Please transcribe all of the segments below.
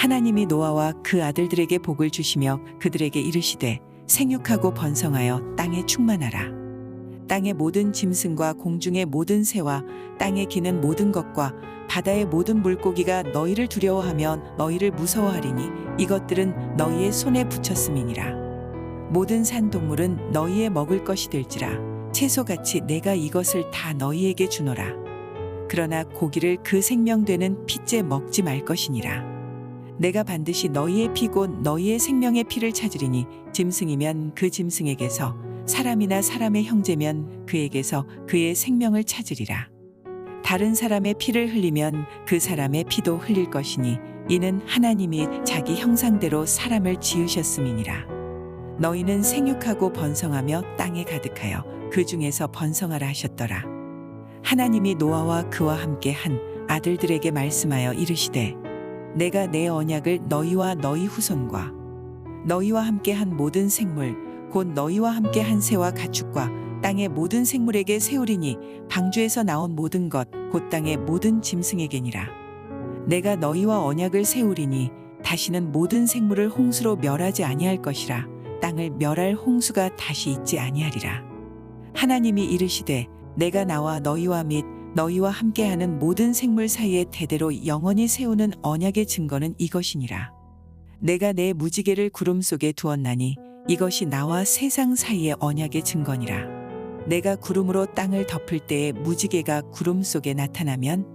하나님이 노아와 그 아들들에게 복을 주시며 그들에게 이르시되 생육하고 번성하여 땅에 충만하라. 땅의 모든 짐승과 공중의 모든 새와 땅에 기는 모든 것과 바다의 모든 물고기가 너희를 두려워하면 너희를 무서워하리니 이것들은 너희의 손에 붙였음이니라. 모든 산 동물은 너희의 먹을 것이 될지라. 채소같이 내가 이것을 다 너희에게 주노라. 그러나 고기를 그 생명되는 피째 먹지 말 것이니라. 내가 반드시 너희의 피곧 너희의 생명의 피를 찾으리니 짐승이면 그 짐승에게서 사람이나 사람의 형제면 그에게서 그의 생명을 찾으리라. 다른 사람의 피를 흘리면 그 사람의 피도 흘릴 것이니 이는 하나님이 자기 형상대로 사람을 지으셨음이니라. 너희는 생육하고 번성하며 땅에 가득하여 그 중에서 번성하라 하셨더라. 하나님이 노아와 그와 함께 한 아들들에게 말씀하여 이르시되 내가 내 언약을 너희와 너희 후손과 너희와 함께 한 모든 생물 곧 너희와 함께 한 새와 가축과 땅의 모든 생물에게 세우리니 방주에서 나온 모든 것 곧 땅의 모든 짐승에게니라. 내가 너희와 언약을 세우리니 다시는 모든 생물을 홍수로 멸하지 아니할 것이라. 땅을 멸할 홍수가 다시 있지 아니하리라. 하나님이 이르시되 내가 나와 너희와 및 너희와 함께하는 모든 생물 사이에 대대로 영원히 세우는 언약의 증거는 이것이니라. 내가 내 무지개를 구름 속에 두었나니 이것이 나와 세상 사이의 언약의 증거니라. 내가 구름으로 땅을 덮을 때에 무지개가 구름 속에 나타나면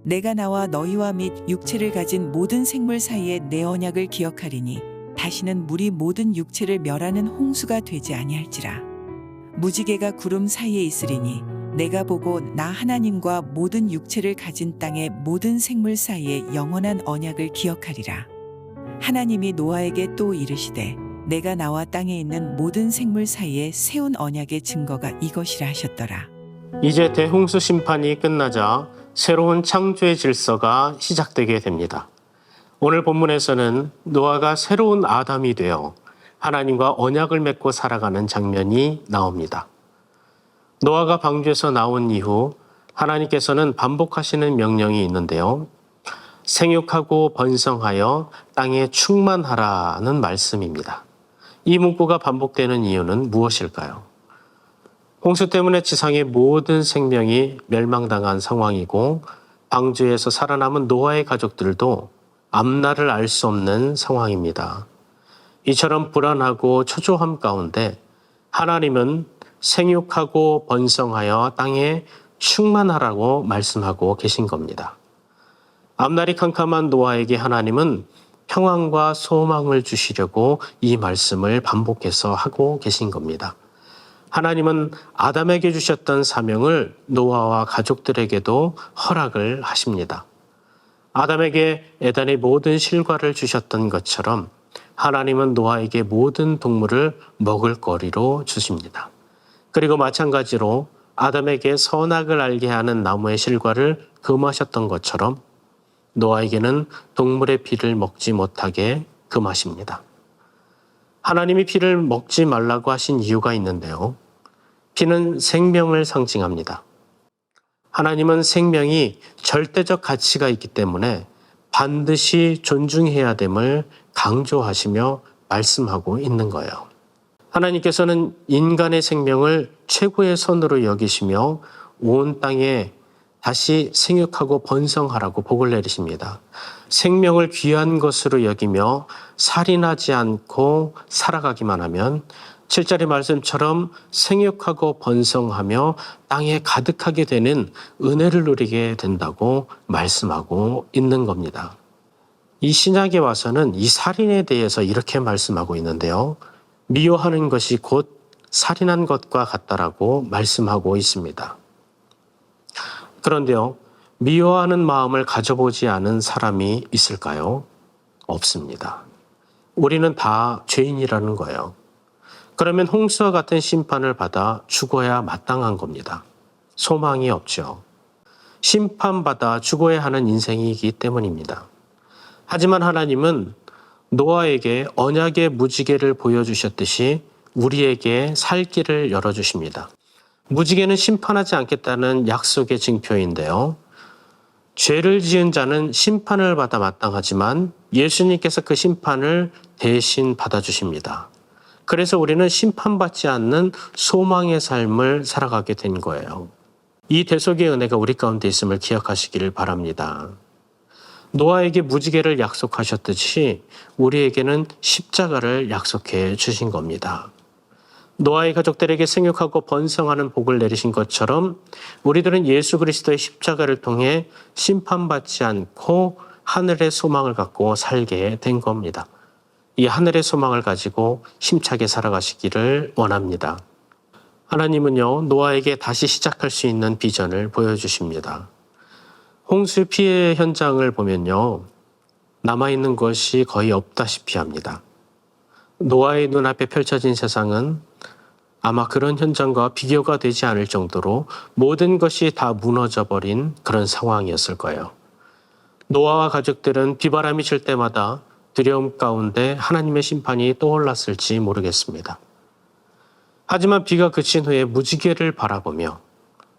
내가 나와 너희와 및 육체를 가진 모든 생물 사이에 내 언약을 기억하리니 다시는 물이 모든 육체를 멸하는 홍수가 되지 아니할지라. 무지개가 구름 사이에 있으리니 내가 보고 나 하나님과 모든 육체를 가진 땅의 모든 생물 사이에 영원한 언약을 기억하리라. 하나님이 노아에게 또 이르시되 내가 나와 땅에 있는 모든 생물 사이에 세운 언약의 증거가 이것이라 하셨더라. 이제 대홍수 심판이 끝나자 새로운 창조의 질서가 시작되게 됩니다. 오늘 본문에서는 노아가 새로운 아담이 되어 하나님과 언약을 맺고 살아가는 장면이 나옵니다. 노아가 방주에서 나온 이후 하나님께서는 반복하시는 명령이 있는데요. 생육하고 번성하여 땅에 충만하라는 말씀입니다. 이 문구가 반복되는 이유는 무엇일까요? 홍수 때문에 지상의 모든 생명이 멸망당한 상황이고 방주에서 살아남은 노아의 가족들도 앞날을 알 수 없는 상황입니다. 이처럼 불안하고 초조함 가운데 하나님은 생육하고 번성하여 땅에 충만하라고 말씀하고 계신 겁니다. 앞날이 캄캄한 노아에게 하나님은 평안과 소망을 주시려고 이 말씀을 반복해서 하고 계신 겁니다. 하나님은 아담에게 주셨던 사명을 노아와 가족들에게도 허락을 하십니다. 아담에게 에덴의 모든 실과를 주셨던 것처럼 하나님은 노아에게 모든 동물을 먹을 거리로 주십니다. 그리고 마찬가지로 아담에게 선악을 알게 하는 나무의 실과를 금하셨던 것처럼 노아에게는 동물의 피를 먹지 못하게 금하십니다. 하나님이 피를 먹지 말라고 하신 이유가 있는데요. 피는 생명을 상징합니다. 하나님은 생명이 절대적 가치가 있기 때문에 반드시 존중해야 됨을 강조하시며 말씀하고 있는 거예요. 하나님께서는 인간의 생명을 최고의 선으로 여기시며 온 땅에 다시 생육하고 번성하라고 복을 내리십니다. 생명을 귀한 것으로 여기며 살인하지 않고 살아가기만 하면 7절의 말씀처럼 생육하고 번성하며 땅에 가득하게 되는 은혜를 누리게 된다고 말씀하고 있는 겁니다. 이 신약에 와서는 이 살인에 대해서 이렇게 말씀하고 있는데요. 미워하는 것이 곧 살인한 것과 같다라고 말씀하고 있습니다. 그런데요, 미워하는 마음을 가져보지 않은 사람이 있을까요? 없습니다. 우리는 다 죄인이라는 거예요. 그러면 홍수와 같은 심판을 받아 죽어야 마땅한 겁니다. 소망이 없죠. 심판받아 죽어야 하는 인생이기 때문입니다. 하지만 하나님은 노아에게 언약의 무지개를 보여주셨듯이 우리에게 살 길을 열어주십니다. 무지개는 심판하지 않겠다는 약속의 징표인데요. 죄를 지은 자는 심판을 받아 마땅하지만 예수님께서 그 심판을 대신 받아주십니다. 그래서 우리는 심판받지 않는 소망의 삶을 살아가게 된 거예요. 이 대속의 은혜가 우리 가운데 있음을 기억하시기를 바랍니다. 노아에게 무지개를 약속하셨듯이 우리에게는 십자가를 약속해 주신 겁니다. 노아의 가족들에게 생육하고 번성하는 복을 내리신 것처럼 우리들은 예수 그리스도의 십자가를 통해 심판받지 않고 하늘의 소망을 갖고 살게 된 겁니다. 이 하늘의 소망을 가지고 힘차게 살아가시기를 원합니다. 하나님은요, 노아에게 다시 시작할 수 있는 비전을 보여주십니다. 홍수 피해 현장을 보면요, 남아있는 것이 거의 없다시피 합니다. 노아의 눈앞에 펼쳐진 세상은 아마 그런 현장과 비교가 되지 않을 정도로 모든 것이 다 무너져버린 그런 상황이었을 거예요. 노아와 가족들은 비바람이 칠 때마다 두려움 가운데 하나님의 심판이 떠올랐을지 모르겠습니다. 하지만 비가 그친 후에 무지개를 바라보며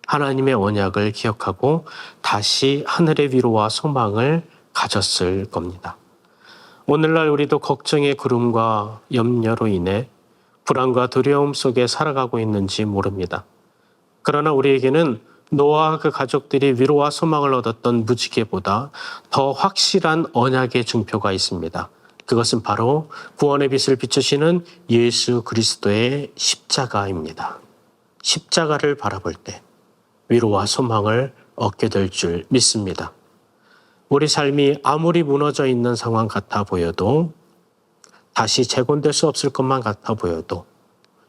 하나님의 언약을 기억하고 다시 하늘의 위로와 소망을 가졌을 겁니다. 오늘날 우리도 걱정의 구름과 염려로 인해 불안과 두려움 속에 살아가고 있는지 모릅니다. 그러나 우리에게는 노아와 그 가족들이 위로와 소망을 얻었던 무지개보다 더 확실한 언약의 증표가 있습니다. 그것은 바로 구원의 빛을 비추시는 예수 그리스도의 십자가입니다. 십자가를 바라볼 때 위로와 소망을 얻게 될 줄 믿습니다. 우리 삶이 아무리 무너져 있는 상황 같아 보여도 다시 재건될 수 없을 것만 같아 보여도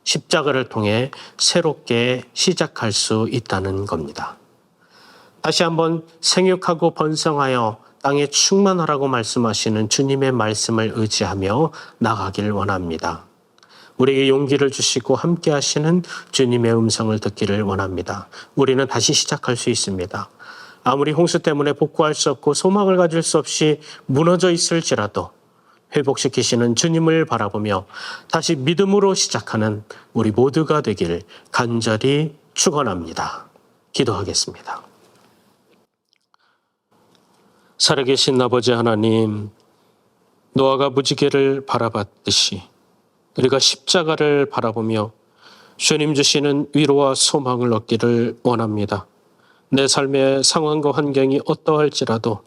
십자가를 통해 새롭게 시작할 수 있다는 겁니다. 다시 한번 생육하고 번성하여 땅에 충만하라고 말씀하시는 주님의 말씀을 의지하며 나가길 원합니다. 우리에게 용기를 주시고 함께 하시는 주님의 음성을 듣기를 원합니다. 우리는 다시 시작할 수 있습니다. 아무리 홍수 때문에 복구할 수 없고 소망을 가질 수 없이 무너져 있을지라도 회복시키시는 주님을 바라보며 다시 믿음으로 시작하는 우리 모두가 되길 간절히 축원합니다. 기도하겠습니다. 살아계신 아버지 하나님, 노아가 무지개를 바라봤듯이 우리가 십자가를 바라보며 주님 주시는 위로와 소망을 얻기를 원합니다. 내 삶의 상황과 환경이 어떠할지라도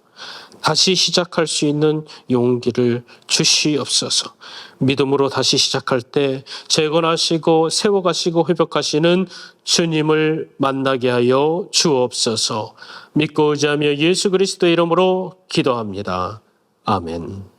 다시 시작할 수 있는 용기를 주시옵소서. 믿음으로 다시 시작할 때 재건하시고 세워가시고 회복하시는 주님을 만나게 하여 주옵소서. 믿고 의지하며 예수 그리스도의 이름으로 기도합니다. 아멘.